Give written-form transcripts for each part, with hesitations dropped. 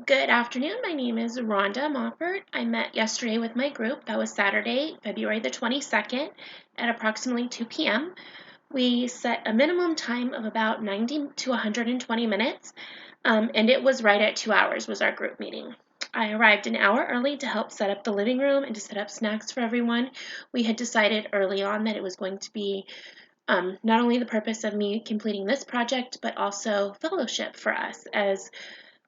Good afternoon. My name is Rhonda Mofford. I met yesterday with my group. That was Saturday, February the 22nd at approximately 2 p.m. We set a minimum time of about 90 to 120 minutes, and it was right at 2 hours was our group meeting. I arrived an hour early to help set up the living room and to set up snacks for everyone. We had decided early on that it was going to be not only the purpose of me completing this project, but also fellowship for us as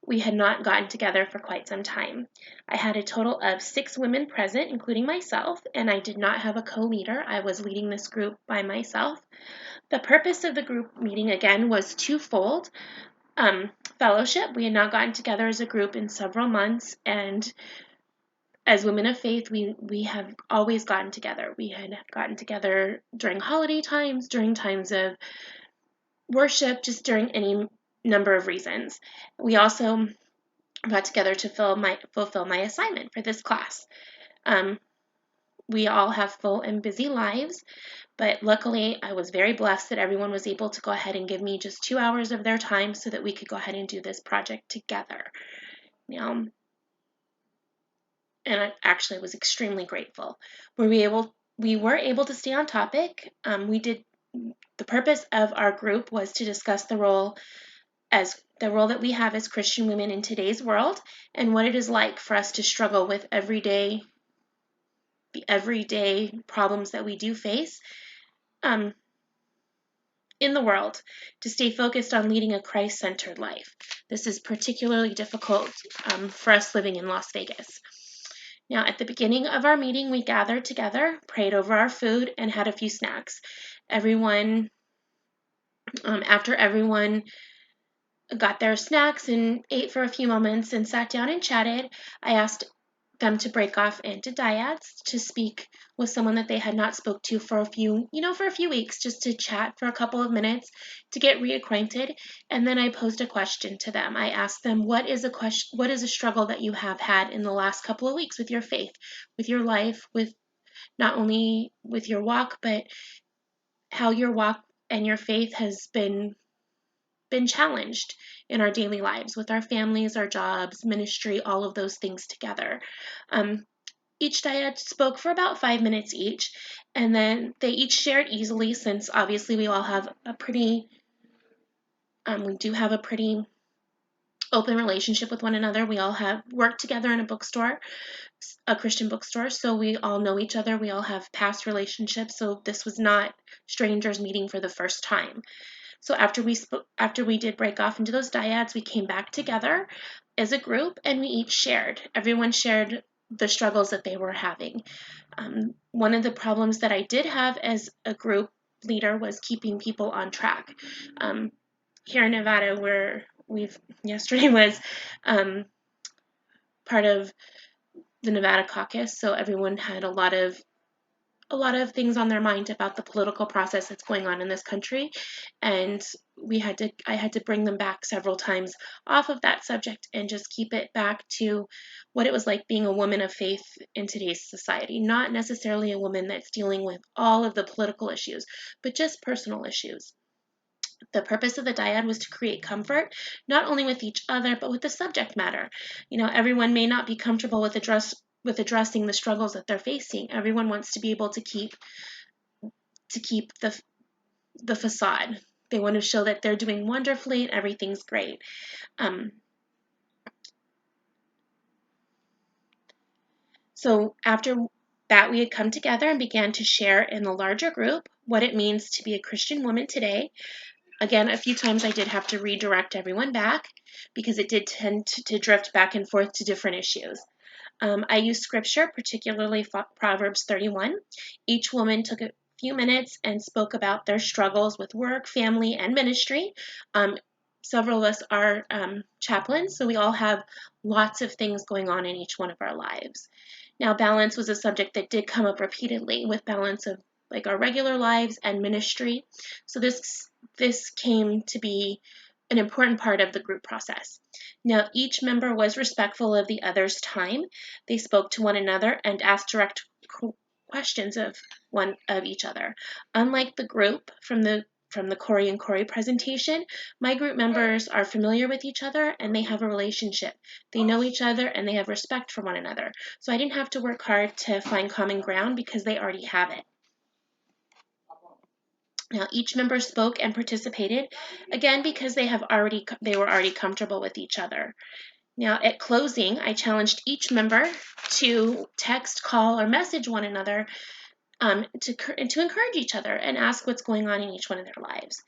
we had not gotten together for quite some time. I had a total of 6 women present, including myself, and I did not have a co-leader. I was leading this group by myself. The purpose of the group meeting, again, was twofold. Fellowship. We had not gotten together as a group in several months, and as women of faith, we have always gotten together. We had gotten together during holiday times, during times of worship, just during any number of reasons. We also got together to fulfill my assignment for this class. We all have full and busy lives, but luckily I was very blessed that everyone was able to go ahead and give me just 2 hours of their time so that we could go ahead and do this project together. Now, and I actually was extremely grateful. We were able to stay on topic. The purpose of our group was to discuss the role that we have as Christian women in today's world and what it is like for us to struggle with the everyday problems that we do face in the world, to stay focused on leading a Christ-centered life. This is particularly difficult for us living in Las Vegas. Now, at the beginning of our meeting, we gathered together, prayed over our food, and had a few snacks. After everyone got their snacks and ate for a few moments and sat down and chatted, I asked them to break off into dyads to speak with someone that they had not spoke to for a few weeks, just to chat for a couple of minutes to get reacquainted. And then I posed a question to them. I asked them, what is a struggle that you have had in the last couple of weeks with your faith, with your life, with not only with your walk, but how your walk and your faith has been challenged in our daily lives with our families, our jobs, ministry, all of those things together. Each dyad spoke for about 5 minutes each, and then they each shared easily, since obviously we all have we do have a pretty open relationship with one another. We all have worked together in a Christian bookstore, so we all know each other. We all have past relationships, so this was not strangers meeting for the first time. So after we did break off into those dyads, we came back together as a group and we each shared. Everyone shared the struggles that they were having. One of the problems that I did have as a group leader was keeping people on track. Here in Nevada, where yesterday was part of the Nevada caucus, so everyone had a lot of things on their mind about the political process that's going on in this country, and I had to bring them back several times off of that subject and just keep it back to what it was like being a woman of faith in today's society, not necessarily a woman that's dealing with all of the political issues, but just personal issues. The purpose of the dyad was to create comfort, not only with each other, but with the subject matter. Everyone may not be comfortable with addressing the struggles that they're facing. Everyone wants to be able to keep the facade. They want to show that they're doing wonderfully and everything's great. So after that, we had come together and began to share in the larger group what it means to be a Christian woman today. Again, a few times I did have to redirect everyone back because it did tend to drift back and forth to different issues. I used scripture, particularly Proverbs 31. Each woman took a few minutes and spoke about their struggles with work, family, and ministry. Several of us are chaplains, so we all have lots of things going on in each one of our lives. Now, balance was a subject that did come up repeatedly, with balance of like our regular lives and ministry. So this came to be an important part of the group process. Now, each member was respectful of the other's time. They spoke to one another and asked direct questions of each other. Unlike the group from the from the Corey and Corey presentation, my group members are familiar with each other and they have a relationship. They know each other and they have respect for one another. So I didn't have to work hard to find common ground because they already have it. Now, each member spoke and participated, again, because they were already comfortable with each other. Now, at closing, I challenged each member to text, call, or message one another to encourage each other and ask what's going on in each one of their lives.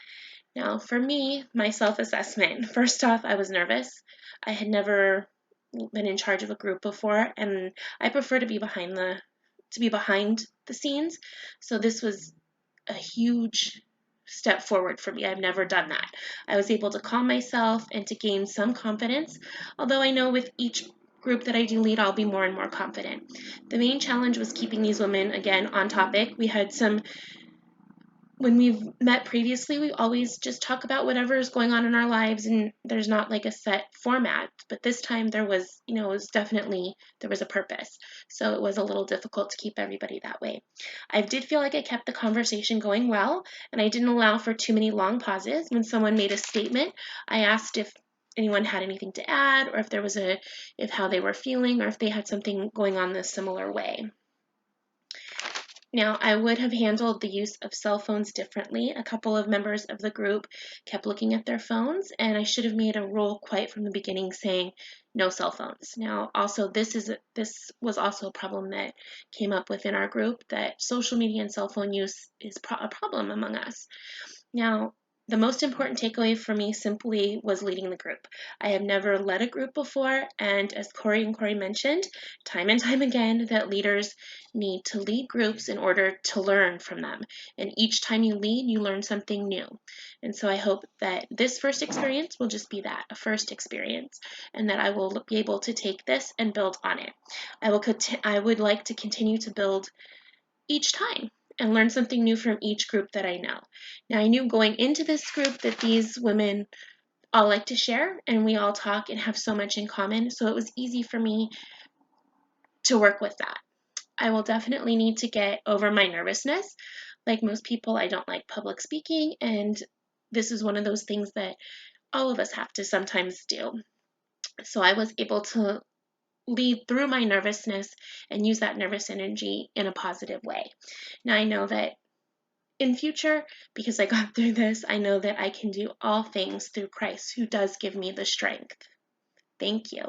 Now, for me, my self-assessment, first off, I was nervous. I had never been in charge of a group before, and I prefer to be behind the scenes. So this was a huge step forward for me. I've never done that. I was able to calm myself and to gain some confidence, although I know with each group that I do lead, I'll be more and more confident. The main challenge was keeping these women, again, on topic. When we've met previously, we always just talk about whatever is going on in our lives, and there's not like a set format. But this time there was a purpose. So it was a little difficult to keep everybody that way. I did feel like I kept the conversation going well, and I didn't allow for too many long pauses. When someone made a statement, I asked if anyone had anything to add, or if how they were feeling, or if they had something going on this similar way. Now, I would have handled the use of cell phones differently. A couple of members of the group kept looking at their phones, and I should have made a rule quite from the beginning saying no cell phones. Now, also, this was also a problem that came up within our group, that social media and cell phone use is a problem among us. Now, the most important takeaway for me simply was leading the group. I have never led a group before, and as Corey and Corey mentioned, time and time again, that leaders need to lead groups in order to learn from them. And each time you lead, you learn something new. And so I hope that this first experience will just be that, a first experience, and that I will be able to take this and build on it. I would like to continue to build each time and learn something new from each group that I know. Now, I knew going into this group that these women all like to share and we all talk and have so much in common, so it was easy for me to work with that. I will definitely need to get over my nervousness. Like most people, I don't like public speaking, and this is one of those things that all of us have to sometimes do. So I was able to lead through my nervousness and use that nervous energy in a positive way. Now, I know that in future, because I got through this, I know that I can do all things through Christ who does give me the strength. Thank you.